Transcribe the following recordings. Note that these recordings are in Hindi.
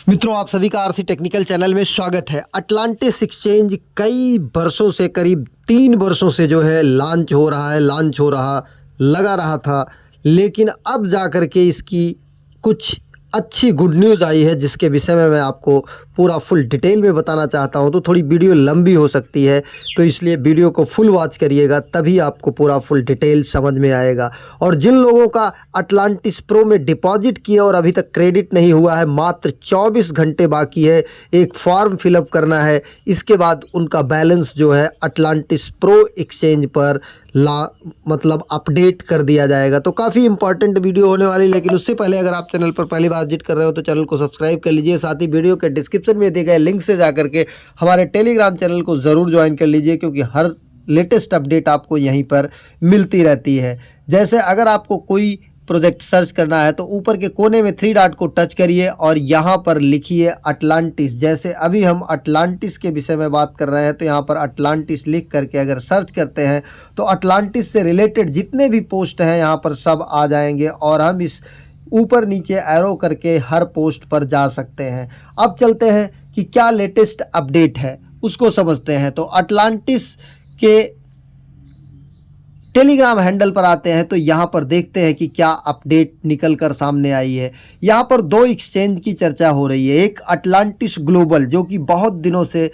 मित्रों, आप सभी का आरसी टेक्निकल चैनल में स्वागत है। अटलांटिस एक्सचेंज कई वर्षों से, करीब 3 वर्षों से जो है लॉन्च हो रहा लगा रहा था, लेकिन अब जा कर के इसकी कुछ अच्छी गुड न्यूज़ आई है, जिसके विषय में मैं आपको पूरा फुल डिटेल में बताना चाहता हूं। तो थोड़ी वीडियो लंबी हो सकती है, तो इसलिए वीडियो को फुल वॉच करिएगा, तभी आपको पूरा फुल डिटेल समझ में आएगा। और जिन लोगों का अटलांटिस प्रो में डिपॉजिट किया और अभी तक क्रेडिट नहीं हुआ है, मात्र 24 घंटे बाकी है, एक फॉर्म फिलअप करना है, इसके बाद उनका बैलेंस जो है अटलांटिस प्रो एक्सचेंज पर मतलब अपडेट कर दिया जाएगा। तो काफ़ी इंपॉर्टेंट वीडियो होने वाली, लेकिन उससे पहले अगर आप चैनल पर पहली बार विजिट कर रहे हो तो चैनल को सब्सक्राइब कर लीजिए। साथ ही वीडियो के डिस्क्रिप्शन में दिए गए लिंक से जाकर के हमारे टेलीग्राम चैनल को ज़रूर ज्वाइन कर लीजिए, क्योंकि हर लेटेस्ट अपडेट आपको यहीं पर मिलती रहती है। जैसे अगर आपको कोई प्रोजेक्ट सर्च करना है तो ऊपर के कोने में 3 डॉट को टच करिए और यहाँ पर लिखिए अटलांटिस। जैसे अभी हम अटलांटिस के विषय में बात कर रहे हैं, तो यहाँ पर अटलांटिस लिख करके अगर सर्च करते हैं तो अटलांटिस से रिलेटेड जितने भी पोस्ट हैं यहाँ पर सब आ जाएंगे, और हम इस ऊपर नीचे एरो करके हर पोस्ट पर जा सकते हैं। अब चलते हैं कि क्या लेटेस्ट अपडेट है, उसको समझते हैं। तो अटलांटिस के टेलीग्राम हैंडल पर आते हैं, तो यहाँ पर देखते हैं कि क्या अपडेट निकल कर सामने आई है। यहाँ पर 2 एक्सचेंज की चर्चा हो रही है। एक अटलांटिस ग्लोबल, जो कि बहुत दिनों से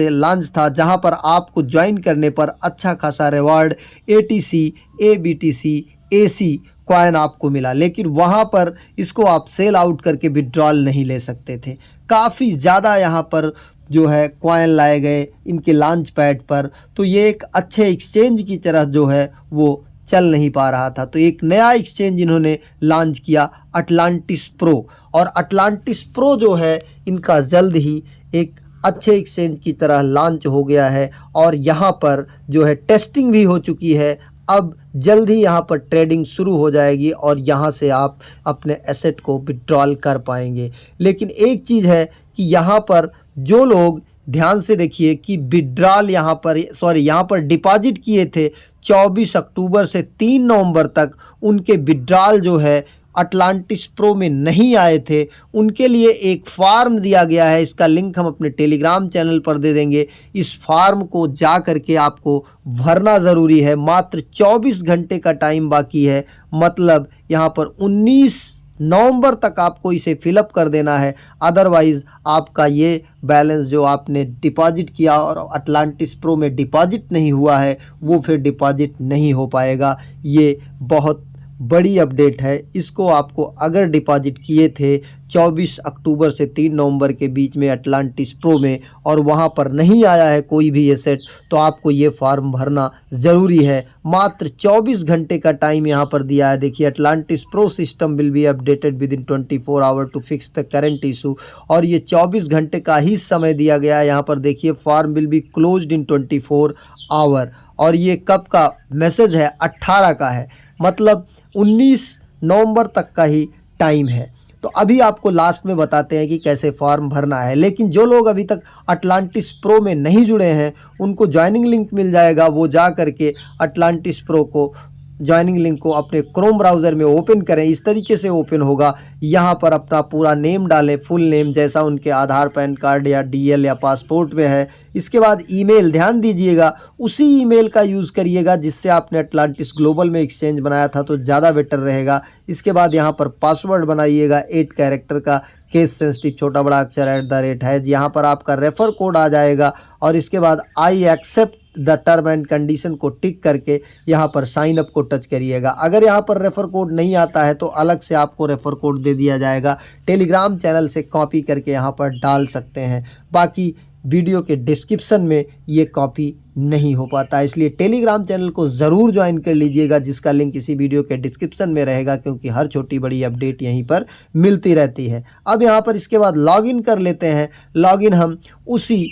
लॉन्च था, जहाँ पर आपको ज्वाइन करने पर अच्छा खासा reward ATC, ABTC, AC coin आपको मिला, लेकिन वहाँ पर इसको आप सेल आउट करके विड्रॉल नहीं ले सकते थे। काफ़ी ज़्यादा यहाँ पर जो है कॉइन लाए गए इनके लॉन्च पैड पर, तो ये एक अच्छे एक्सचेंज की तरह जो है वो चल नहीं पा रहा था। तो एक नया एक्सचेंज इन्होंने लॉन्च किया, अटलांटिस प्रो। और अटलांटिस प्रो जो है इनका जल्द ही एक अच्छे एक्सचेंज की तरह लॉन्च हो गया है, और यहाँ पर जो है टेस्टिंग भी हो चुकी है। अब जल्द ही यहाँ पर ट्रेडिंग शुरू हो जाएगी और यहाँ से आप अपने एसेट को विड्रॉल कर पाएंगे। लेकिन एक चीज़ है कि यहाँ पर जो लोग, ध्यान से देखिए कि विड्रॉल यहाँ पर डिपॉजिट किए थे 24 अक्टूबर से 3 नवंबर तक, उनके विड्रॉल जो है अटलांटिस प्रो में नहीं आए थे, उनके लिए एक फार्म दिया गया है। इसका लिंक हम अपने टेलीग्राम चैनल पर दे देंगे। इस फार्म को जा करके आपको भरना ज़रूरी है। मात्र 24 घंटे का टाइम बाकी है, मतलब यहाँ पर 19 नवंबर तक आपको इसे फिलअप कर देना है। अदरवाइज़ आपका ये बैलेंस जो आपने डिपॉजिट किया और अटलांटिस प्रो में डिपॉजिट नहीं हुआ है, वो फिर डिपॉजिट नहीं हो पाएगा। ये बहुत बड़ी अपडेट है। इसको आपको अगर डिपॉजिट किए थे 24 अक्टूबर से 3 नवंबर के बीच में अटलांटिस प्रो में, और वहाँ पर नहीं आया है कोई भी एसेट, तो आपको ये फॉर्म भरना ज़रूरी है। मात्र 24 घंटे का टाइम यहाँ पर दिया है। देखिए, Atlantis Pro system will be updated within 24 hour to fix the current issue, और ये 24 घंटे का ही समय दिया गया है। यहाँ पर देखिए, form will be closed in 24 hour, और ये कब का मैसेज है? 18 का है, मतलब 19 नवंबर तक का ही टाइम है। तो अभी आपको लास्ट में बताते हैं कि कैसे फॉर्म भरना है। लेकिन जो लोग अभी तक अटलांटिस प्रो में नहीं जुड़े हैं, उनको ज्वाइनिंग लिंक मिल जाएगा। वो जा करके अटलांटिस प्रो को, ज्वाइनिंग लिंक को अपने क्रोम ब्राउज़र में ओपन करें। इस तरीके से ओपन होगा। यहाँ पर अपना पूरा नेम डालें, फुल नेम जैसा उनके आधार, पैन कार्ड या DL या पासपोर्ट में है। इसके बाद ईमेल, ध्यान दीजिएगा, उसी ईमेल का यूज़ करिएगा जिससे आपने अटलांटिस ग्लोबल में एक्सचेंज बनाया था, तो ज़्यादा बेटर रहेगा। इसके बाद यहाँ पर पासवर्ड बनाइएगा 8 कैरेक्टर का, केस सेंसिटिव, छोटा बड़ा अक्षर @ यहाँ पर आपका रेफ़र कोड आ जाएगा, और इसके बाद I accept the term and condition को टिक करके यहाँ पर साइन अप को टच करिएगा। अगर यहाँ पर रेफ़र कोड नहीं आता है तो अलग से आपको रेफ़र कोड दे दिया जाएगा। टेलीग्राम चैनल से कॉपी करके यहाँ पर डाल सकते हैं। बाकी वीडियो के डिस्क्रिप्शन में ये कॉपी नहीं हो पाता, इसलिए टेलीग्राम चैनल को ज़रूर ज्वाइन कर लीजिएगा, जिसका लिंक इसी वीडियो के डिस्क्रिप्शन में रहेगा, क्योंकि हर छोटी बड़ी अपडेट यहीं पर मिलती रहती है। अब यहाँ पर इसके बाद लॉगिन कर लेते हैं। लॉगिन हम उसी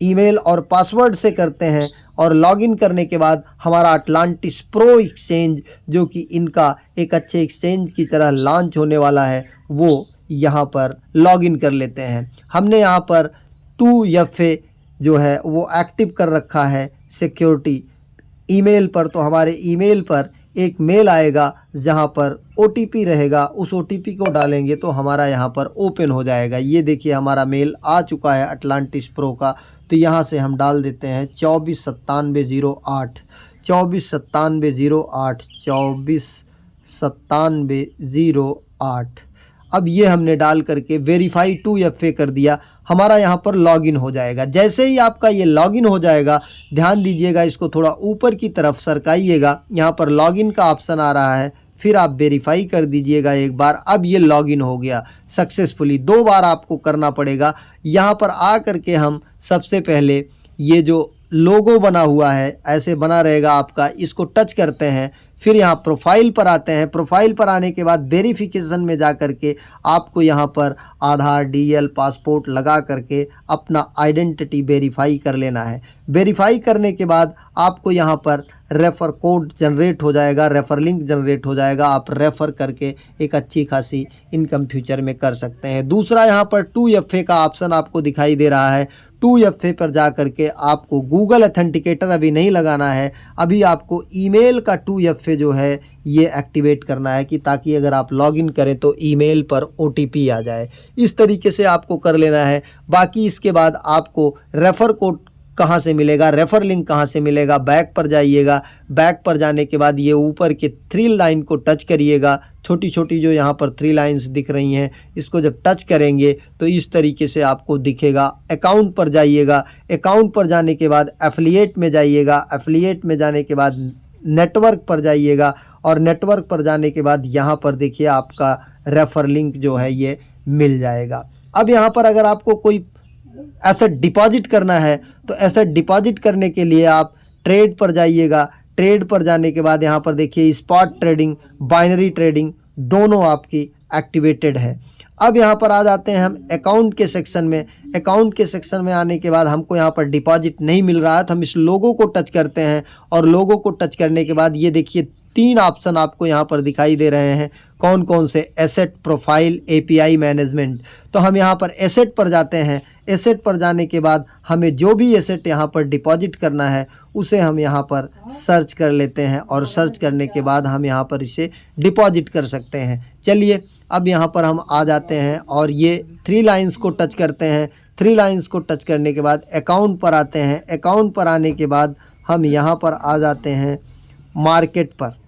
ईमेल और पासवर्ड से करते हैं, और लॉगिन करने के बाद हमारा अटलांटिस प्रो एक्सचेंज, जो कि इनका एक अच्छे एक्सचेंज की तरह लॉन्च होने वाला है, वो यहाँ पर लॉगिन कर लेते हैं। हमने यहाँ पर 2FA जो है वो एक्टिव कर रखा है सिक्योरिटी ईमेल पर, तो हमारे ईमेल पर एक मेल आएगा जहाँ पर OTP रहेगा, उस OTP को डालेंगे तो हमारा यहाँ पर ओपन हो जाएगा। ये देखिए हमारा मेल आ चुका है अटलांटिस प्रो का। तो यहाँ से हम डाल देते हैं 249708 249708 249708। अब ये हमने डाल करके वेरीफाई टू FA कर दिया, हमारा यहाँ पर लॉगिन हो जाएगा। जैसे ही आपका ये लॉगिन हो जाएगा, ध्यान दीजिएगा, इसको थोड़ा ऊपर की तरफ सरकाइएगा, यहाँ पर लॉगिन का ऑप्शन आ रहा है, फिर आप वेरीफाई कर दीजिएगा एक बार। अब ये लॉगिन हो गया सक्सेसफुली। 2 बार आपको करना पड़ेगा। यहाँ पर आ करके हम सबसे पहले ये जो लोगो बना हुआ है ऐसे बना रहेगा आपका, इसको टच करते हैं, फिर यहाँ प्रोफाइल पर आते हैं। प्रोफाइल पर आने के बाद वेरिफिकेशन में जा करके आपको यहाँ पर आधार, DL, पासपोर्ट लगा करके अपना आइडेंटिटी वेरीफाई कर लेना है। वेरीफाई करने के बाद आपको यहाँ पर रेफ़र कोड जनरेट हो जाएगा, रेफ़र लिंक जनरेट हो जाएगा। आप रेफ़र करके एक अच्छी खासी इनकम फ्यूचर में कर सकते हैं। दूसरा यहाँ पर 2FA का ऑप्शन आपको दिखाई दे रहा है। 2FA पर जा करके आपको गूगल ऑथेंटिकेटर अभी नहीं लगाना है, अभी आपको ईमेल का 2FA जो है ये एक्टिवेट करना है कि ताकि अगर आप लॉगिन करें तो ईमेल पर OTP आ जाए। इस तरीके से आपको कर लेना है। बाकी इसके बाद आपको रेफ़र कोड कहाँ से मिलेगा, रेफ़र लिंक कहाँ से मिलेगा, बैक पर जाइएगा। बैक पर जाने के बाद ये ऊपर के 3 लाइन को टच करिएगा, छोटी छोटी जो यहाँ पर 3 लाइंस दिख रही हैं, इसको जब टच करेंगे तो इस तरीके से आपको दिखेगा। अकाउंट पर जाइएगा, अकाउंट पर जाने के बाद एफिलिएट में जाइएगा, एफिलिएट में जाने के बाद नेटवर्क पर जाइएगा, और नेटवर्क पर जाने के बाद यहाँ पर देखिए आपका रेफ़र लिंक जो है ये मिल जाएगा। अब यहाँ पर अगर आपको कोई एसेट डिपॉजिट करना है तो एसेट डिपॉजिट करने के लिए आप ट्रेड पर जाइएगा। ट्रेड पर जाने के बाद यहाँ पर देखिए स्पॉट ट्रेडिंग, बाइनरी ट्रेडिंग दोनों आपकी एक्टिवेटेड है। अब यहाँ पर आ जाते हैं हम अकाउंट के सेक्शन में। अकाउंट के सेक्शन में आने के बाद हमको यहाँ पर डिपॉजिट नहीं मिल रहा है तो हम इस लोगो को टच करते हैं, और लोगो को टच करने के बाद ये देखिए 3 ऑप्शन आपको यहाँ पर दिखाई दे रहे हैं। कौन कौन से? Asset, profile, API management. तो हम यहाँ पर एसेट पर जाते हैं। एसेट पर जाने के बाद हमें जो भी एसेट यहाँ पर डिपॉजिट करना है उसे हम यहाँ पर सर्च कर लेते हैं, और सर्च करने के बाद हम यहाँ पर इसे डिपॉजिट कर सकते हैं। चलिए अब यहाँ पर हम आ जाते हैं और ये 3 लाइंस को टच करते हैं। 3 लाइंस को टच करने के बाद अकाउंट पर आते हैं। अकाउंट पर आने के बाद हम यहाँ पर आ जाते हैं मार्केट पर।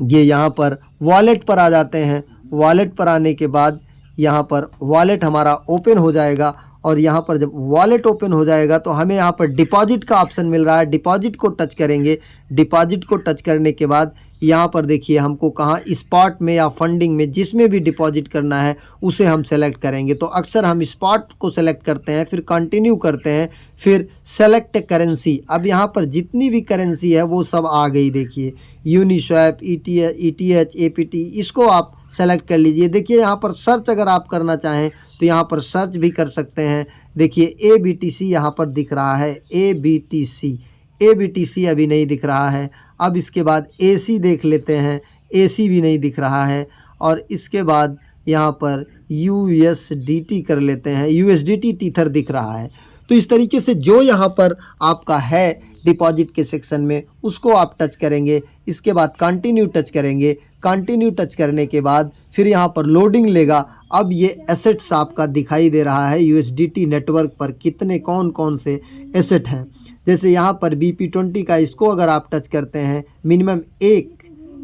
ये यहाँ पर वॉलेट पर आ जाते हैं। वॉलेट पर आने के बाद यहाँ पर वॉलेट हमारा ओपन हो जाएगा, और यहाँ पर जब वॉलेट ओपन हो जाएगा तो हमें यहाँ पर डिपॉजिट का ऑप्शन मिल रहा है। डिपॉजिट को टच करेंगे। डिपॉजिट को टच करने के बाद यहाँ पर देखिए हमको कहाँ स्पॉट में या फंडिंग में जिसमें भी डिपॉजिट करना है उसे हम सेलेक्ट करेंगे। तो अक्सर हम स्पॉट को सेलेक्ट करते हैं, फिर कंटिन्यू करते हैं, फिर सेलेक्ट करेंसी। अब यहाँ पर जितनी भी करेंसी है वो सब आ गई। देखिए यूनिस्वैप, ETH, APT, इसको आप सेलेक्ट कर लीजिए। देखिए यहाँ पर सर्च अगर आप करना चाहें तो यहाँ पर सर्च भी कर सकते हैं। देखिए ABTC यहाँ पर दिख रहा है। ABTC अभी नहीं दिख रहा है। अब इसके बाद AC देख लेते हैं। AC भी नहीं दिख रहा है। और इसके बाद यहाँ पर USDT कर लेते हैं। USDT टीथर दिख रहा है। तो इस तरीके से जो यहाँ पर आपका है डिपॉजिट के सेक्शन में उसको आप टच करेंगे। इसके बाद कंटिन्यू टच करेंगे। कंटिन्यू टच करने के बाद फिर यहाँ पर लोडिंग लेगा। अब ये एसेट्स आपका दिखाई दे रहा है USDT नेटवर्क पर कितने कौन कौन से एसेट हैं। जैसे यहाँ पर BP20 का, इसको अगर आप टच करते हैं, मिनिमम 1,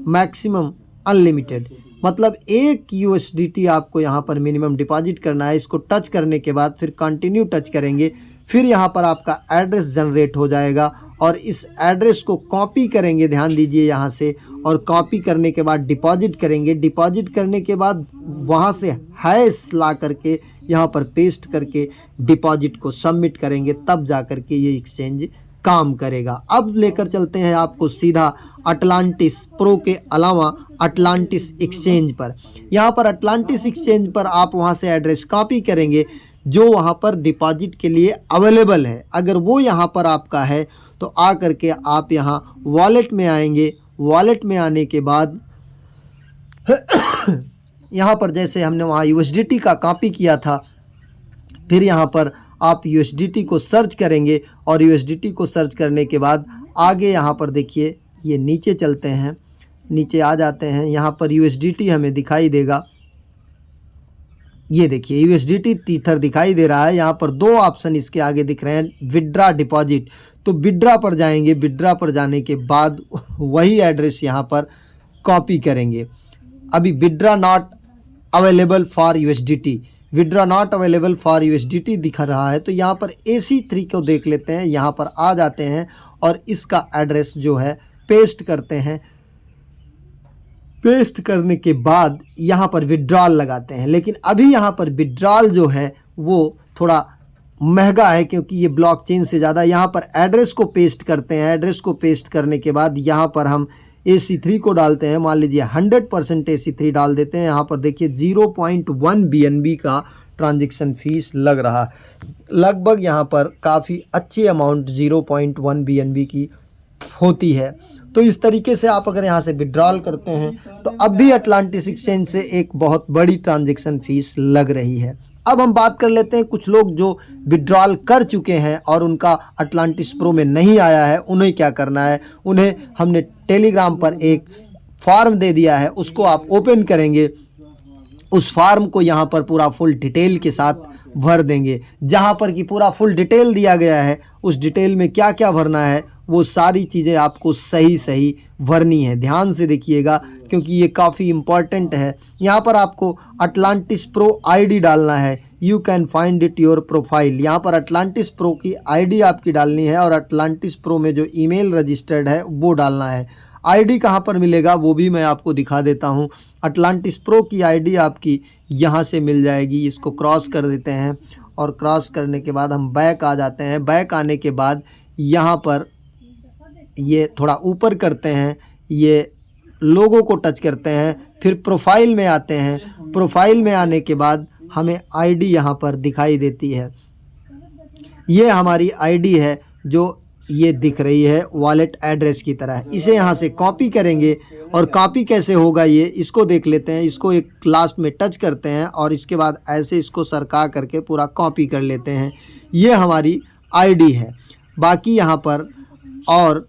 मैक्सिमम अनलिमिटेड, मतलब 1 USDT आपको यहाँ पर मिनिमम डिपॉजिट करना है। इसको टच करने के बाद फिर कंटिन्यू टच करेंगे। फिर यहाँ पर आपका एड्रेस जनरेट हो जाएगा, और इस एड्रेस को कॉपी करेंगे, ध्यान दीजिए यहाँ से, और कॉपी करने के बाद डिपॉजिट करेंगे। डिपॉजिट करने के बाद वहाँ से हैश ला करके यहाँ पर पेस्ट करके डिपॉजिट को सबमिट करेंगे, तब जा कर के ये एक्सचेंज काम करेगा। अब लेकर चलते हैं आपको सीधा अटलांटिस प्रो के अलावा अटलांटिस एक्सचेंज पर। यहाँ पर अटलांटिस एक्सचेंज पर आप वहाँ से एड्रेस कॉपी करेंगे जो वहाँ पर डिपॉजिट के लिए अवेलेबल है। अगर वो यहाँ पर आपका है तो आ करके आप यहाँ वॉलेट में आएंगे। वॉलेट में आने के बाद यहाँ पर जैसे हमने वहाँ USDT का कॉपी किया था, फिर यहाँ पर आप USDT को सर्च करेंगे, और USDT को सर्च करने के बाद आगे यहाँ पर देखिए ये नीचे चलते हैं नीचे आ जाते हैं, यहाँ पर USDT हमें दिखाई देगा। ये देखिए USDT टीथर दिखाई दे रहा है। यहाँ पर 2 ऑप्शन इसके आगे दिख रहे हैं, विड्रा डिपॉजिट। तो विड्रा पर जाएंगे, विड्रा पर जाने के बाद वही एड्रेस यहाँ पर कॉपी करेंगे। अभी withdraw not available for USDT, withdraw not available for USDT दिखा रहा है। तो यहाँ पर AC3 को देख लेते हैं, यहाँ पर आ जाते हैं और इसका एड्रेस जो है पेस्ट करते हैं। पेस्ट करने के बाद यहाँ पर विड्रॉल लगाते हैं, लेकिन अभी यहाँ पर विड्रॉल जो है वो थोड़ा महंगा है क्योंकि ये ब्लॉकचेन से ज़्यादा। यहाँ पर एड्रेस को पेस्ट करते हैं, एड्रेस को पेस्ट करने के बाद यहाँ पर हम AC3 को डालते हैं। मान लीजिए 100% AC3 डाल देते हैं। यहाँ पर देखिए 0.1 BNB का ट्रांजैक्शन फ़ीस लग रहा है, लगभग यहाँ पर काफ़ी अच्छी अमाउंट 0.1 BNB की होती है। तो इस तरीके से आप अगर यहाँ से विड्रॉल करते हैं तो अब भी अटलांटिस एक्सचेंज से एक बहुत बड़ी ट्रांजैक्शन फ़ीस लग रही है। अब हम बात कर लेते हैं कुछ लोग जो विड्रॉल कर चुके हैं और उनका अटलांटिस प्रो में नहीं आया है, उन्हें क्या करना है। उन्हें हमने टेलीग्राम पर एक फॉर्म दे दिया है, उसको आप ओपन करेंगे। उस फार्म को यहाँ पर पूरा फुल डिटेल के साथ भर देंगे, जहाँ पर कि पूरा फुल डिटेल दिया गया है। उस डिटेल में क्या क्या भरना है वो सारी चीज़ें आपको सही सही भरनी है। ध्यान से देखिएगा क्योंकि ये काफ़ी इम्पॉर्टेंट है। यहाँ पर आपको अटलांटिस प्रो ID डालना है, you can find it your profile. यहाँ पर अटलांटिस प्रो की ID आपकी डालनी है और अटलांटिस प्रो में जो ईमेल रजिस्टर्ड है वो डालना है। ID कहाँ पर मिलेगा वो भी मैं आपको दिखा देता हूँ। अटलांटिस प्रो की ID आपकी यहाँ से मिल जाएगी। इसको क्रॉस कर देते हैं और क्रॉस करने के बाद हम बैक आ जाते हैं। बैक आने के बाद यहाँ पर ये थोड़ा ऊपर करते हैं, ये लोगो को टच करते हैं, फिर प्रोफाइल में आते हैं। प्रोफाइल में आने के बाद हमें ID यहाँ पर दिखाई देती है। ये हमारी ID है जो ये दिख रही है वॉलेट एड्रेस की तरह। इसे यहाँ से कॉपी करेंगे और कॉपी कैसे होगा ये इसको देख लेते हैं। इसको एक लास्ट में टच करते हैं और इसके बाद ऐसे इसको सरका करके पूरा कॉपी कर लेते हैं। ये हमारी ID है। बाकी यहाँ पर और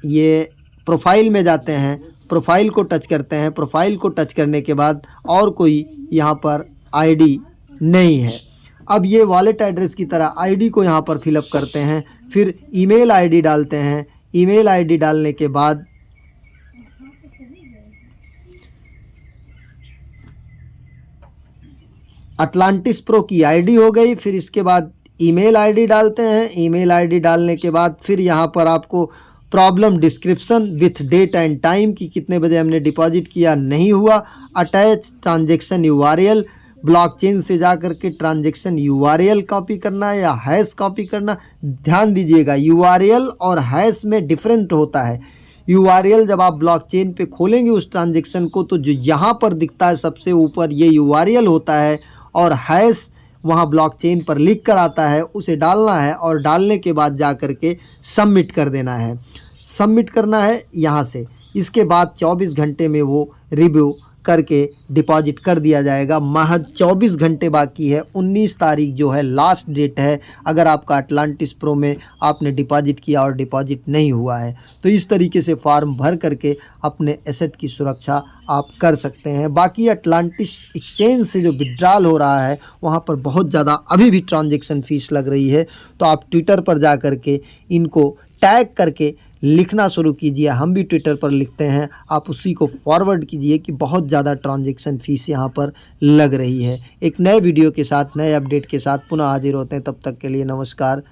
ये प्रोफाइल में जाते हैं, प्रोफाइल को टच करते हैं। प्रोफाइल को टच करने के बाद और कोई यहाँ पर ID नहीं है। अब ये वॉलेट एड्रेस की तरह ID को यहाँ पर फिलअप करते हैं, फिर ईमेल ID डालते हैं। ईमेल ID डालने के बाद अटलांटिस प्रो की ID हो गई। फिर इसके बाद ईमेल ID डालते हैं। ईमेल ID डालने के बाद फिर यहाँ पर आपको problem description with date and time कि कितने बजे हमने डिपॉजिट किया, नहीं हुआ। अटैच ट्रांजैक्शन URL, ब्लॉकचेन से जा कर के ट्रांजैक्शन URL कॉपी करना है या हैश कॉपी करना। ध्यान दीजिएगा URL और हैश में डिफरेंट होता है। URL जब आप ब्लॉकचेन पे खोलेंगे उस ट्रांजैक्शन को तो जो यहाँ पर दिखता है सबसे ऊपर ये URL होता है और हैश वहाँ ब्लॉकचेन पर लिख कर आता है, उसे डालना है और डालने के बाद जा कर के सबमिट कर देना है। सबमिट करना है यहाँ से। इसके बाद 24 घंटे में वो रिव्यू करके डिपॉजिट कर दिया जाएगा। महज 24 घंटे बाकी है। 19 तारीख जो है लास्ट डेट है। अगर आपका अटलांटिस प्रो में आपने डिपॉजिट किया और डिपॉजिट नहीं हुआ है तो इस तरीके से फॉर्म भर करके अपने एसेट की सुरक्षा आप कर सकते हैं। बाकी अटलांटिस एक्सचेंज से जो विड्रॉल हो रहा है वहाँ पर बहुत ज़्यादा अभी भी ट्रांजैक्शन फ़ीस लग रही है। तो आप ट्विटर पर जा कर के इनको टैग करके लिखना शुरू कीजिए। हम भी ट्विटर पर लिखते हैं, आप उसी को फॉरवर्ड कीजिए कि बहुत ज़्यादा ट्रांजैक्शन फ़ीस यहाँ पर लग रही है। एक नए वीडियो के साथ, नए अपडेट के साथ पुनः हाजिर होते हैं। तब तक के लिए नमस्कार।